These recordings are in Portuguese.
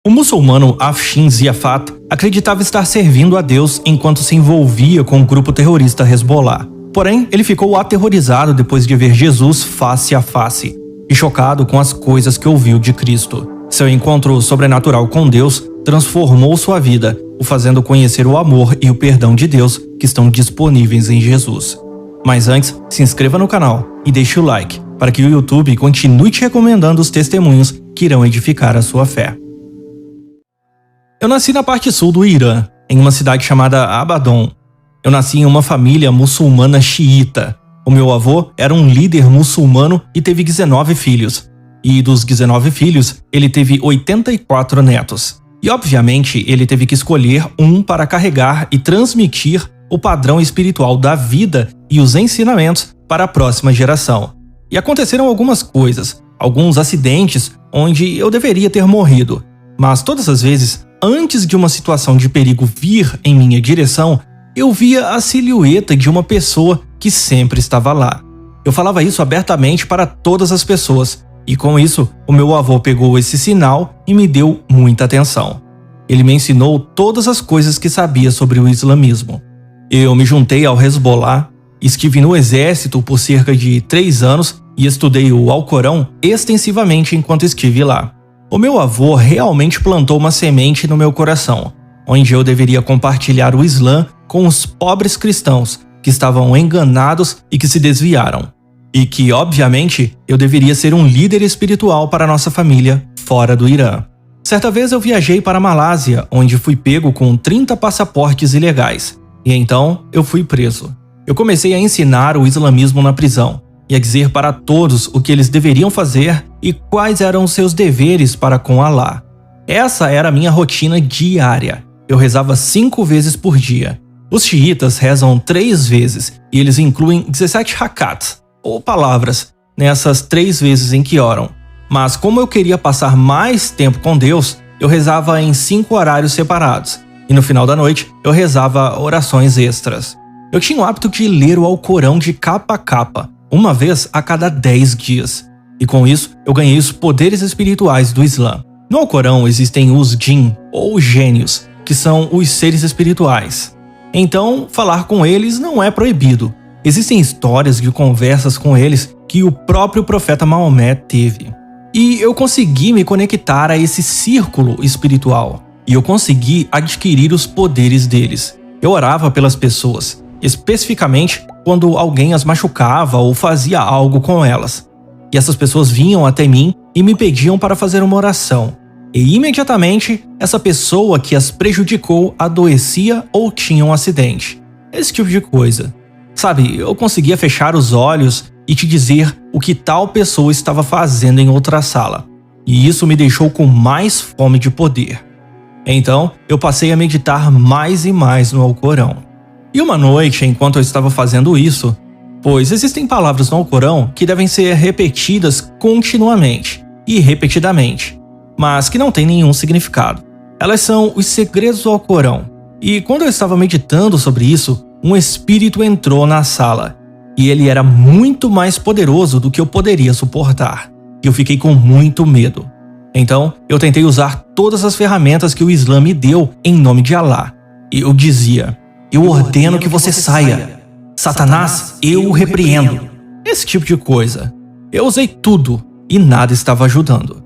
O muçulmano Afshin Ziafat acreditava estar servindo a Deus enquanto se envolvia com o grupo terrorista Hezbollah. Porém, ele ficou aterrorizado depois de ver Jesus face a face e chocado com as coisas que ouviu de Cristo. Seu encontro sobrenatural com Deus transformou sua vida, o fazendo conhecer o amor e o perdão de Deus que estão disponíveis em Jesus. Mas antes, se inscreva no canal e deixe o like para que o YouTube continue te recomendando os testemunhos que irão edificar a sua fé. Eu nasci na parte sul do Irã, em uma cidade chamada Abadan. Eu nasci em uma família muçulmana xiita. O meu avô era um líder muçulmano e teve 19 filhos. E dos 19 filhos, ele teve 84 netos. E obviamente, ele teve que escolher um para carregar e transmitir o padrão espiritual da vida e os ensinamentos para a próxima geração. E aconteceram algumas coisas, alguns acidentes onde eu deveria ter morrido. Mas todas as vezes, antes de uma situação de perigo vir em minha direção, eu via a silhueta de uma pessoa que sempre estava lá. Eu falava isso abertamente para todas as pessoas, e com isso, o meu avô pegou esse sinal e me deu muita atenção. Ele me ensinou todas as coisas que sabia sobre o islamismo. Eu me juntei ao Hezbollah, estive no exército por cerca de 3 anos e estudei o Alcorão extensivamente enquanto estive lá. O meu avô realmente plantou uma semente no meu coração, onde eu deveria compartilhar o Islã com os pobres cristãos que estavam enganados e que se desviaram. E que, obviamente, eu deveria ser um líder espiritual para nossa família fora do Irã. Certa vez eu viajei para a Malásia, onde fui pego com 30 passaportes ilegais. E então eu fui preso. Eu comecei a ensinar o islamismo na prisão e a dizer para todos o que eles deveriam fazer e quais eram os seus deveres para com Alá. Essa era a minha rotina diária. Eu rezava 5 vezes por dia. Os xiitas rezam 3 vezes e eles incluem 17 rakat, ou palavras, nessas 3 vezes em que oram. Mas como eu queria passar mais tempo com Deus, eu rezava em 5 horários separados. E no final da noite, eu rezava orações extras. Eu tinha o hábito de ler o Alcorão de capa a capa, uma vez a cada 10 dias. E com isso, eu ganhei os poderes espirituais do Islã. No Alcorão existem os jinn, ou gênios, que são os seres espirituais. Então, falar com eles não é proibido. Existem histórias de conversas com eles que o próprio profeta Maomé teve. E eu consegui me conectar a esse círculo espiritual. E eu consegui adquirir os poderes deles. Eu orava pelas pessoas, especificamente quando alguém as machucava ou fazia algo com elas. E essas pessoas vinham até mim e me pediam para fazer uma oração. E imediatamente, essa pessoa que as prejudicou adoecia ou tinha um acidente. Esse tipo de coisa. Sabe, eu conseguia fechar os olhos e te dizer o que tal pessoa estava fazendo em outra sala. E isso me deixou com mais fome de poder. Então, eu passei a meditar mais e mais no Alcorão. E uma noite, enquanto eu estava fazendo isso, pois existem palavras no Alcorão que devem ser repetidas continuamente e repetidamente, mas que não têm nenhum significado. Elas são os segredos do Alcorão. E quando eu estava meditando sobre isso, um espírito entrou na sala. E ele era muito mais poderoso do que eu poderia suportar. E eu fiquei com muito medo. Então, eu tentei usar todas as ferramentas que o Islã me deu em nome de Alá. E eu dizia: eu ordeno que você saia. Satanás, eu o repreendo. Esse tipo de coisa. Eu usei tudo e nada estava ajudando.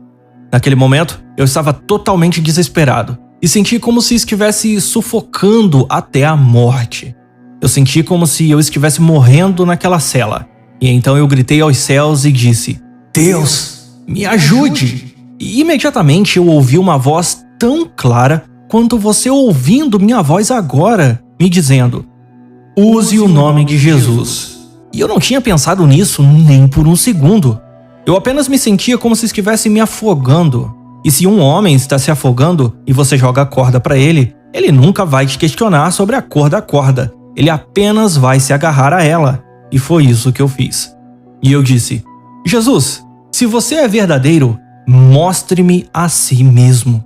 Naquele momento, eu estava totalmente desesperado e senti como se estivesse sufocando até a morte. Eu senti como se eu estivesse morrendo naquela cela. E então eu gritei aos céus e disse: Deus, me ajude! E imediatamente eu ouvi uma voz tão clara quanto você ouvindo minha voz agora, me dizendo: use o nome de Jesus. E eu não tinha pensado nisso nem por um segundo. Eu apenas me sentia como se estivesse me afogando. E se um homem está se afogando e você joga a corda para ele, ele nunca vai te questionar sobre a cor da corda. Ele apenas vai se agarrar a ela. E foi isso que eu fiz. E eu disse: Jesus, se você é verdadeiro, mostre-me a si mesmo.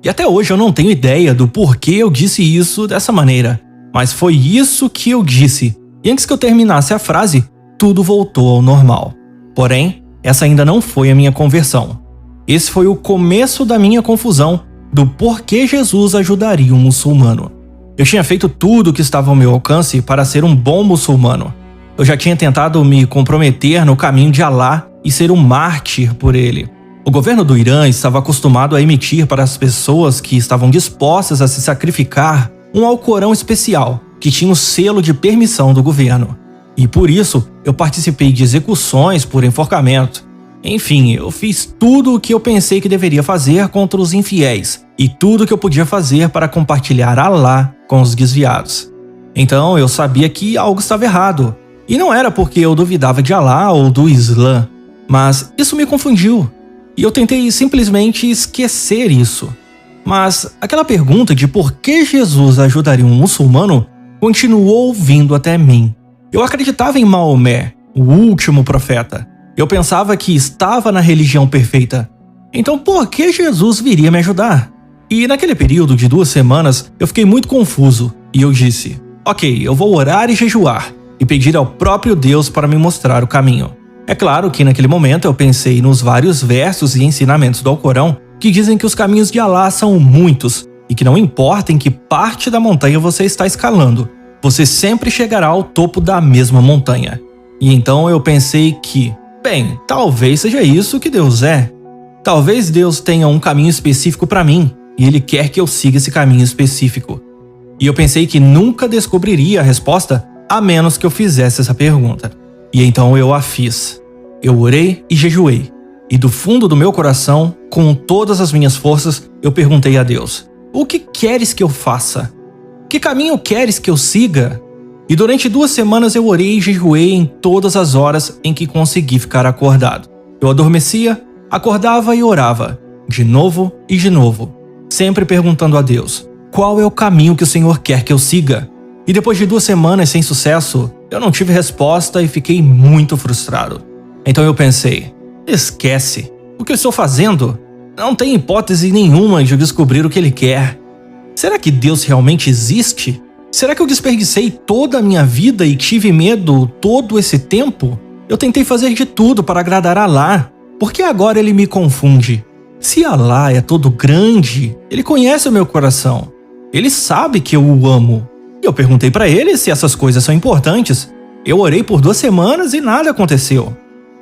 E até hoje eu não tenho ideia do porquê eu disse isso dessa maneira. Mas foi isso que eu disse. E antes que eu terminasse a frase, tudo voltou ao normal. Porém, essa ainda não foi a minha conversão. Esse foi o começo da minha confusão do porquê Jesus ajudaria um muçulmano. Eu tinha feito tudo o que estava ao meu alcance para ser um bom muçulmano. Eu já tinha tentado me comprometer no caminho de Alá e ser um mártir por ele. O governo do Irã estava acostumado a emitir para as pessoas que estavam dispostas a se sacrificar um Alcorão especial, que tinha o selo de permissão do governo. E por isso, eu participei de execuções por enforcamento. Enfim, eu fiz tudo o que eu pensei que deveria fazer contra os infiéis e tudo o que eu podia fazer para compartilhar Alá com os desviados. Então eu sabia que algo estava errado. E não era porque eu duvidava de Alá ou do Islã, mas isso me confundiu. E eu tentei simplesmente esquecer isso. Mas aquela pergunta de por que Jesus ajudaria um muçulmano continuou vindo até mim. Eu acreditava em Maomé, o último profeta. Eu pensava que estava na religião perfeita. Então por que Jesus viria me ajudar? E naquele período de 2 semanas, eu fiquei muito confuso. E eu disse, ok, eu vou orar e jejuar, e pedir ao próprio Deus para me mostrar o caminho. É claro que naquele momento eu pensei nos vários versos e ensinamentos do Alcorão que dizem que os caminhos de Alá são muitos, e que não importa em que parte da montanha você está escalando, você sempre chegará ao topo da mesma montanha. E então eu pensei que, bem, talvez seja isso que Deus é. Talvez Deus tenha um caminho específico para mim, e Ele quer que eu siga esse caminho específico. E eu pensei que nunca descobriria a resposta a menos que eu fizesse essa pergunta. E então eu a fiz. Eu orei e jejuei. E do fundo do meu coração, com todas as minhas forças, eu perguntei a Deus, o que queres que eu faça? Que caminho queres que eu siga? E durante 2 semanas eu orei e jejuei em todas as horas em que consegui ficar acordado. Eu adormecia, acordava e orava, de novo e de novo, sempre perguntando a Deus, qual é o caminho que o Senhor quer que eu siga? E depois de 2 semanas sem sucesso, eu não tive resposta e fiquei muito frustrado. Então eu pensei, esquece, o que eu estou fazendo? Não tem hipótese nenhuma de eu descobrir o que Ele quer. Será que Deus realmente existe? Será que eu desperdicei toda a minha vida e tive medo todo esse tempo? Eu tentei fazer de tudo para agradar a Alá. Por que agora Ele me confunde? Se Alá é todo grande, Ele conhece o meu coração. Ele sabe que eu o amo. E eu perguntei para Ele se essas coisas são importantes. Eu orei por 2 semanas e nada aconteceu.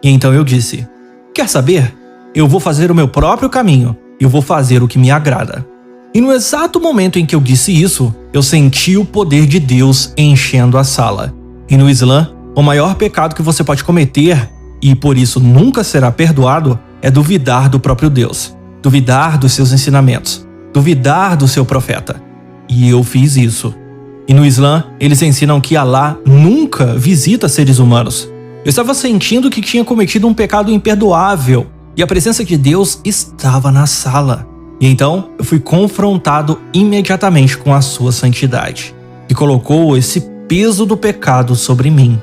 E então eu disse, quer saber? Eu vou fazer o meu próprio caminho. Eu vou fazer o que me agrada. E no exato momento em que eu disse isso, eu senti o poder de Deus enchendo a sala. E no Islã, o maior pecado que você pode cometer, e por isso nunca será perdoado, é duvidar do próprio Deus. Duvidar dos seus ensinamentos. Duvidar do seu profeta. E eu fiz isso. E no Islã, eles ensinam que Alá nunca visita seres humanos. Eu estava sentindo que tinha cometido um pecado imperdoável, e a presença de Deus estava na sala. E então, eu fui confrontado imediatamente com a sua santidade, que colocou esse peso do pecado sobre mim.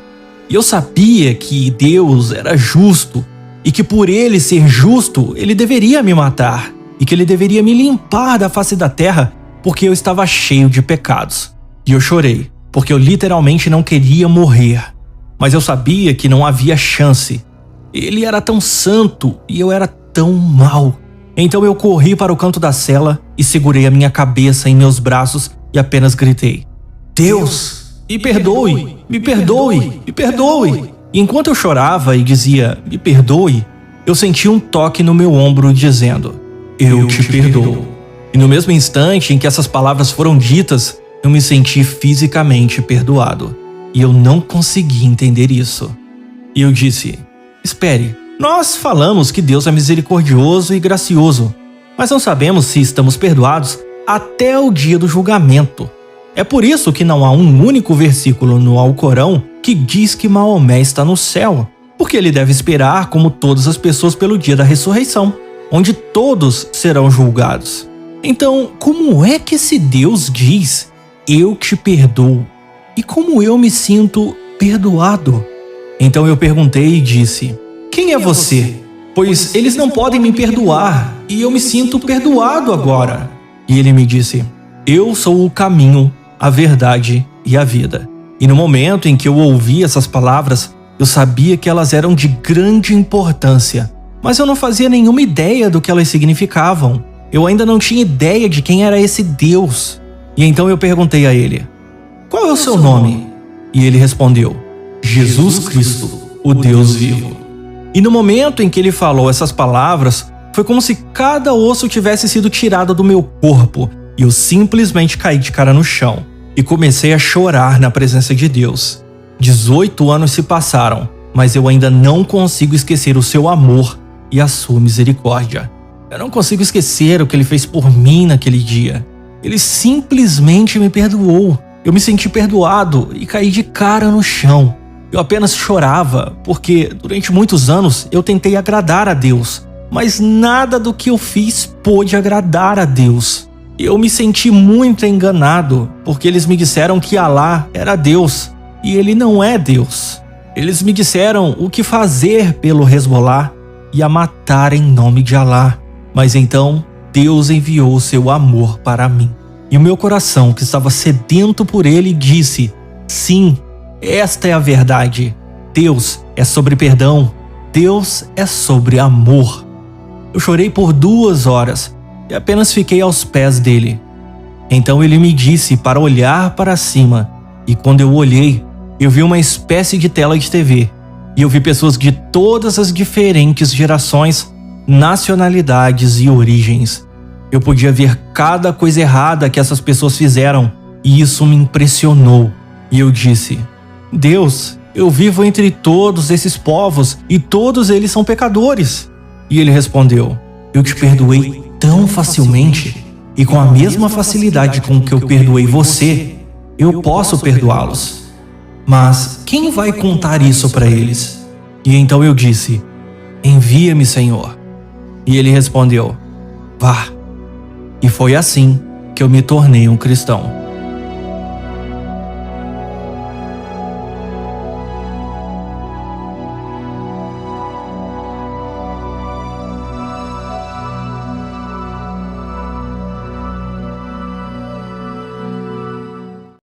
E eu sabia que Deus era justo, e que por Ele ser justo, Ele deveria me matar, e que Ele deveria me limpar da face da terra, porque eu estava cheio de pecados. E eu chorei, porque eu literalmente não queria morrer. Mas eu sabia que não havia chance. Ele era tão santo e eu era tão mau. Então eu corri para o canto da cela e segurei a minha cabeça em meus braços e apenas gritei, Deus, me perdoe, me perdoe, me perdoe. E enquanto eu chorava e dizia, me perdoe, eu senti um toque no meu ombro dizendo, eu te perdoo. E no mesmo instante em que essas palavras foram ditas, eu me senti fisicamente perdoado. E eu não consegui entender isso. E eu disse, espere, nós falamos que Deus é misericordioso e gracioso, mas não sabemos se estamos perdoados até o dia do julgamento. É por isso que não há um único versículo no Alcorão que diz que Maomé está no céu, porque ele deve esperar como todas as pessoas pelo dia da ressurreição, onde todos serão julgados. Então, como é que esse Deus diz, eu te perdoo? E como eu me sinto perdoado? Então eu perguntei e disse, quem é você? Pois eles não podem me perdoar e eu me sinto perdoado agora. E ele me disse, eu sou o caminho, a verdade e a vida. E no momento em que eu ouvi essas palavras, eu sabia que elas eram de grande importância, mas eu não fazia nenhuma ideia do que elas significavam. Eu ainda não tinha ideia de quem era esse Deus. E então eu perguntei a ele: qual é o seu nome? E ele respondeu: Jesus Cristo, o Deus vivo. E no momento em que ele falou essas palavras, foi como se cada osso tivesse sido tirado do meu corpo e eu simplesmente caí de cara no chão e comecei a chorar na presença de Deus. 18 anos se passaram, mas eu ainda não consigo esquecer o seu amor e a sua misericórdia. Eu não consigo esquecer o que ele fez por mim naquele dia. Ele simplesmente me perdoou. Eu me senti perdoado e caí de cara no chão. Eu apenas chorava porque durante muitos anos eu tentei agradar a Deus, mas nada do que eu fiz pôde agradar a Deus. Eu me senti muito enganado porque eles me disseram que Alá era Deus e ele não é Deus. Eles me disseram o que fazer pelo Hezbollah e a matar em nome de Alá. Mas então Deus enviou seu amor para mim. E o meu coração, que estava sedento por ele, disse: sim, esta é a verdade. Deus é sobre perdão. Deus é sobre amor. Eu chorei por 2 horas e apenas fiquei aos pés dele. Então ele me disse para olhar para cima. E quando eu olhei, eu vi uma espécie de tela de TV. E eu vi pessoas de todas as diferentes gerações, nacionalidades e origens. Eu podia ver cada coisa errada que essas pessoas fizeram e isso me impressionou. E eu disse: Deus, eu vivo entre todos esses povos e todos eles são pecadores. E ele respondeu: eu te perdoei tão facilmente e com a mesma facilidade com que eu perdoei você, eu posso perdoá-los. Mas quem vai contar isso para eles? E então eu disse: envia-me, Senhor. E ele respondeu: vá. E foi assim que eu me tornei um cristão.